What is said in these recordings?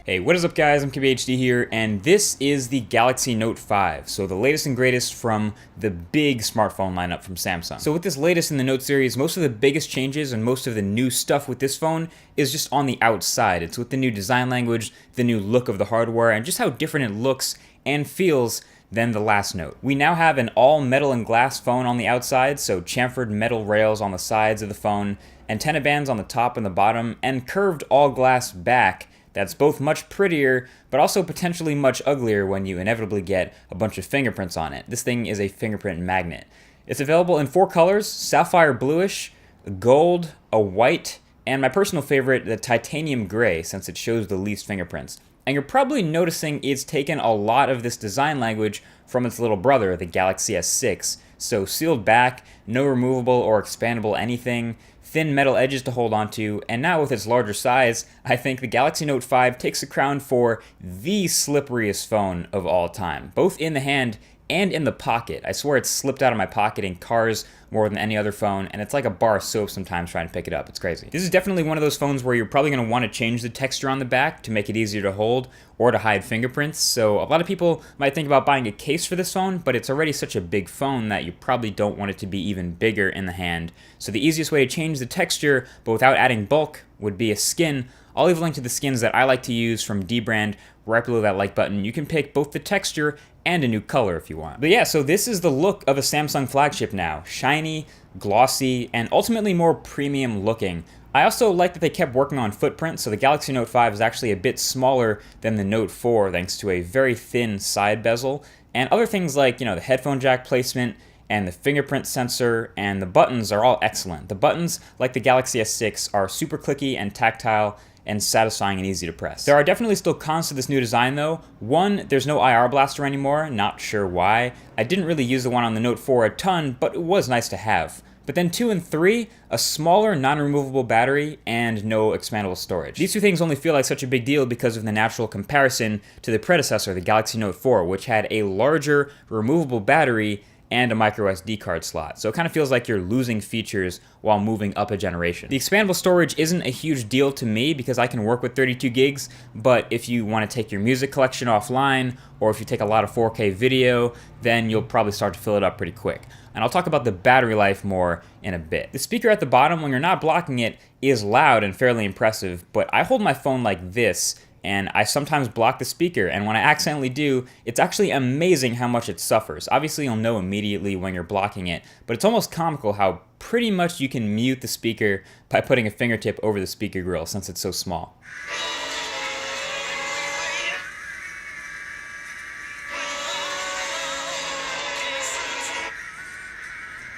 Hey, what is up guys, I'm KBHD here, and this is the Galaxy Note 5, so the latest and greatest from the big smartphone lineup from Samsung. So with this latest in the Note series, most of the biggest changes and most of the new stuff with this phone is just on the outside. It's with the new design language, the new look of the hardware, and just how different it looks and feels than the last Note. We now have an all metal and glass phone on the outside, so chamfered metal rails on the sides of the phone, antenna bands on the top and the bottom, and curved all glass back. That's both much prettier, but also potentially much uglier when you inevitably get a bunch of fingerprints on it. This thing is a fingerprint magnet. It's available in 4 colors: sapphire bluish, gold, a white, and my personal favorite, the titanium gray, since it shows the least fingerprints. And you're probably noticing it's taken a lot of this design language from its little brother, the Galaxy S6. So sealed back, no removable or expandable anything, thin metal edges to hold onto, and now with its larger size, I think the Galaxy Note 5 takes the crown for the slipperiest phone of all time, both in the hand and in the pocket. I swear it's slipped out of my pocket in cars more than any other phone, and it's like a bar of soap sometimes trying to pick it up. It's crazy. This is definitely one of those phones where you're probably going to want to change the texture on the back to make it easier to hold or to hide fingerprints. So a lot of people might think about buying a case for this phone, but it's already such a big phone that you probably don't want it to be even bigger in the hand. So the easiest way to change the texture, but without adding bulk, would be a skin. I'll leave a link to the skins that I like to use from dbrand right below that like button. You can pick both the texture and a new color if you want. But yeah, so this is the look of a Samsung flagship now. Shiny, glossy, and ultimately more premium looking. I also like that they kept working on footprint, so the Galaxy Note 5 is actually a bit smaller than the Note 4 thanks to a very thin side bezel. And other things like, the headphone jack placement and the fingerprint sensor and the buttons are all excellent. The buttons, like the Galaxy S6, are super clicky and tactile and satisfying and easy to press. There are definitely still cons to this new design though. One, there's no IR blaster anymore, not sure why. I didn't really use the one on the Note 4 a ton, but it was nice to have. But then 2 and 3, a smaller non-removable battery and no expandable storage. These two things only feel like such a big deal because of the natural comparison to the predecessor, the Galaxy Note 4, which had a larger removable battery and a micro SD card slot. So it kind of feels like you're losing features while moving up a generation. The expandable storage isn't a huge deal to me because I can work with 32 gigs, but if you want to take your music collection offline, or if you take a lot of 4K video, then you'll probably start to fill it up pretty quick. And I'll talk about the battery life more in a bit. The speaker at the bottom, when you're not blocking it, is loud and fairly impressive, but I hold my phone like this, and I sometimes block the speaker, and when I accidentally do, it's actually amazing how much it suffers. Obviously, you'll know immediately when you're blocking it, but it's almost comical how pretty much you can mute the speaker by putting a fingertip over the speaker grill since it's so small.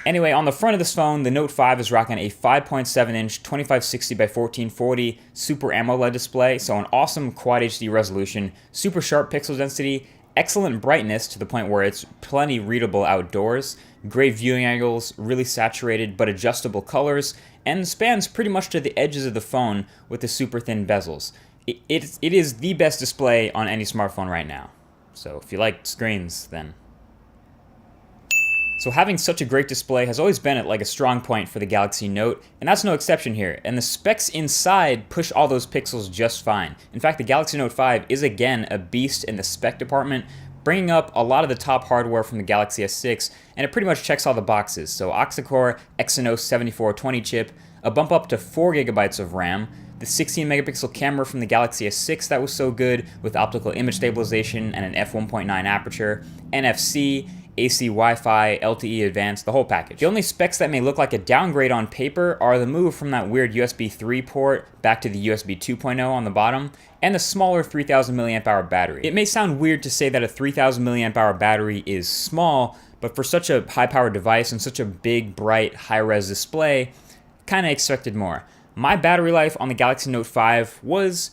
Anyway, on the front of this phone, the Note 5 is rocking a 5.7-inch 2560 by 1440 Super AMOLED display, so an awesome Quad HD resolution, super sharp pixel density, excellent brightness to the point where it's plenty readable outdoors, great viewing angles, really saturated but adjustable colors, and spans pretty much to the edges of the phone with the super thin bezels. It is the best display on any smartphone right now. So if you like screens, then... So having such a great display has always been a strong point for the Galaxy Note, and that's no exception here. And the specs inside push all those pixels just fine. In fact, the Galaxy Note 5 is again a beast in the spec department, bringing up a lot of the top hardware from the Galaxy S6, and it pretty much checks all the boxes. So octa-core Exynos 7420 chip, a bump up to 4 GB of RAM, the 16 megapixel camera from the Galaxy S6 that was so good with optical image stabilization and an f1.9 aperture, NFC, AC Wi-Fi, LTE Advanced, the whole package. The only specs that may look like a downgrade on paper are the move from that weird USB 3 port back to the USB 2.0 on the bottom, and the smaller 3000 mAh battery. It may sound weird to say that a 3000 mAh battery is small, but for such a high-powered device and such a big, bright, high-res display, kinda expected more. My battery life on the Galaxy Note 5 was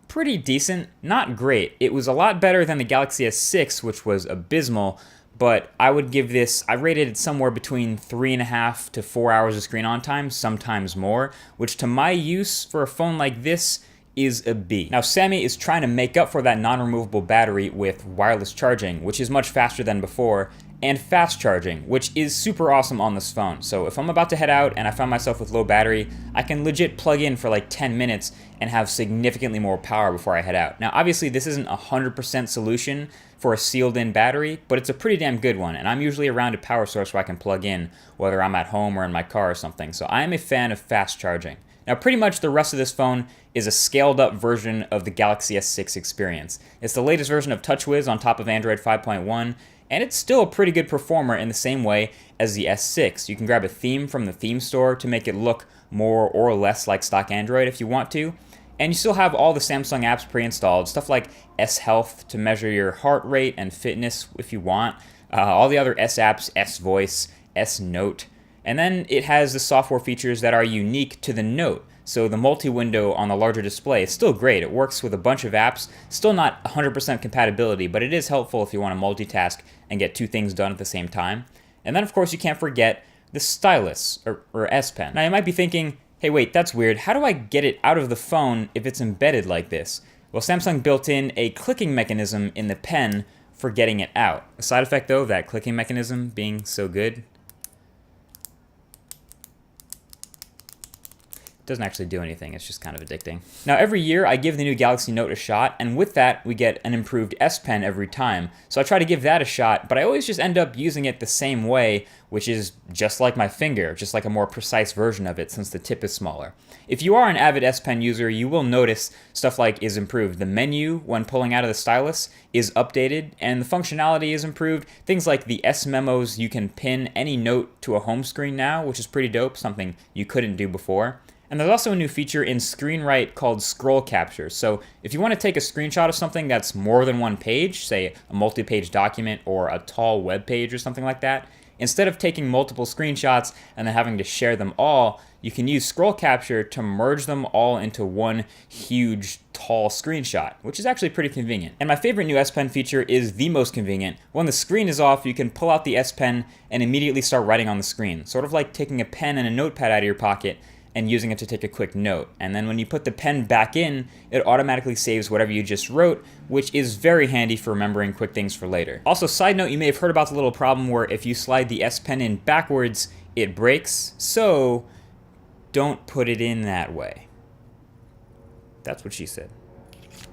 pretty decent, not great. It was a lot better than the Galaxy S6, which was abysmal, but I would give this, I rated it somewhere between 3.5 to 4 hours of screen on time, sometimes more, which to my use for a phone like this is a B. Now Sammy is trying to make up for that non-removable battery with wireless charging, which is much faster than before, and fast charging, which is super awesome on this phone. So if I'm about to head out and I find myself with low battery, I can legit plug in for like 10 minutes and have significantly more power before I head out. Now, obviously, this isn't a 100% solution for a sealed-in battery, but it's a pretty damn good one, and I'm usually around a power source where I can plug in, whether I'm at home or in my car or something. So I am a fan of fast charging. Now, pretty much the rest of this phone is a scaled-up version of the Galaxy S6 experience. It's the latest version of TouchWiz on top of Android 5.1, and it's still a pretty good performer in the same way as the S6. You can grab a theme from the theme store to make it look more or less like stock Android if you want to, and you still have all the Samsung apps pre-installed, stuff like S Health to measure your heart rate and fitness if you want, all the other S apps, S Voice, S Note, and then it has the software features that are unique to the Note. So the multi-window on the larger display is still great. It works with a bunch of apps. Still not 100% compatibility, but it is helpful if you want to multitask and get two things done at the same time. And then, of course, you can't forget the stylus, or S Pen. Now, you might be thinking, hey, wait, that's weird. How do I get it out of the phone if it's embedded like this? Well, Samsung built in a clicking mechanism in the pen for getting it out. A side effect, though, of that clicking mechanism being so good, doesn't actually do anything. It's just kind of addicting. Now, every year I give the new Galaxy Note a shot, and with that we get an improved S Pen every time. So I try to give that a shot, but I always just end up using it the same way, which is just like my finger, just like a more precise version of it since the tip is smaller. If you are an avid S Pen user, you will notice stuff like is improved. The menu, when pulling out of the stylus, is updated, and the functionality is improved. Things like the S Memos, you can pin any note to a home screen now, which is pretty dope, something you couldn't do before. And there's also a new feature in ScreenWrite called scroll capture. So if you want to take a screenshot of something that's more than one page, say a multi-page document or a tall web page or something like that, instead of taking multiple screenshots and then having to share them all, you can use scroll capture to merge them all into one huge tall screenshot, which is actually pretty convenient. And my favorite new S Pen feature is the most convenient. When the screen is off, you can pull out the S Pen and immediately start writing on the screen, sort of like taking a pen and a notepad out of your pocket and using it to take a quick note. And then when you put the pen back in, it automatically saves whatever you just wrote, which is very handy for remembering quick things for later. Also, side note, you may have heard about the little problem where if you slide the S Pen in backwards, it breaks. So don't put it in that way. That's what she said.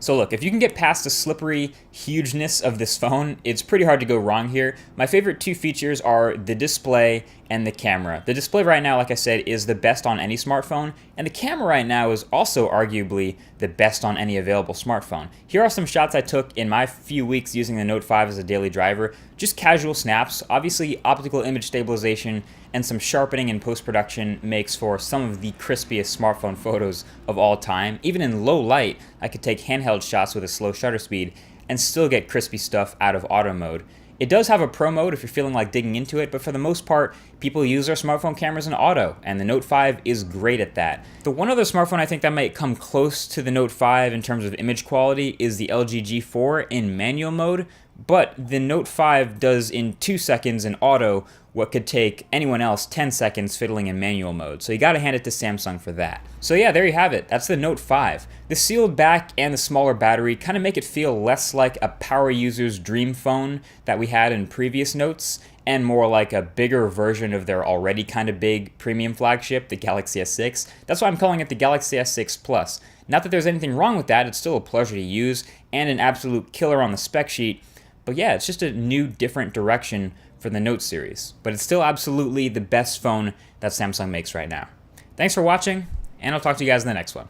So look, if you can get past the slippery hugeness of this phone, it's pretty hard to go wrong here. My favorite two features are the display and the camera. The display right now, like I said, is the best on any smartphone, and the camera right now is also arguably the best on any available smartphone. Here are some shots I took in my few weeks using the Note 5 as a daily driver. Just casual snaps. Obviously, optical image stabilization and some sharpening in post-production makes for some of the crispiest smartphone photos of all time. Even in low light, I could take handheld shots with a slow shutter speed and still get crispy stuff out of auto mode. It does have a pro mode if you're feeling like digging into it, but for the most part, people use their smartphone cameras in auto, and the Note 5 is great at that. The one other smartphone I think that might come close to the Note 5 in terms of image quality is the LG G4 in manual mode, but the Note 5 does in 2 seconds in auto what could take anyone else 10 seconds fiddling in manual mode. So you gotta hand it to Samsung for that. So yeah, there you have it. That's the Note 5. The sealed back and the smaller battery kind of make it feel less like a power user's dream phone that we had in previous Notes, and more like a bigger version of their already kind of big premium flagship, the Galaxy S6. That's why I'm calling it the Galaxy S6 Plus. Not that there's anything wrong with that, it's still a pleasure to use and an absolute killer on the spec sheet. But yeah, it's just a new, different direction for the Note series. But it's still absolutely the best phone that Samsung makes right now. Thanks for watching, and I'll talk to you guys in the next one.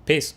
Peace.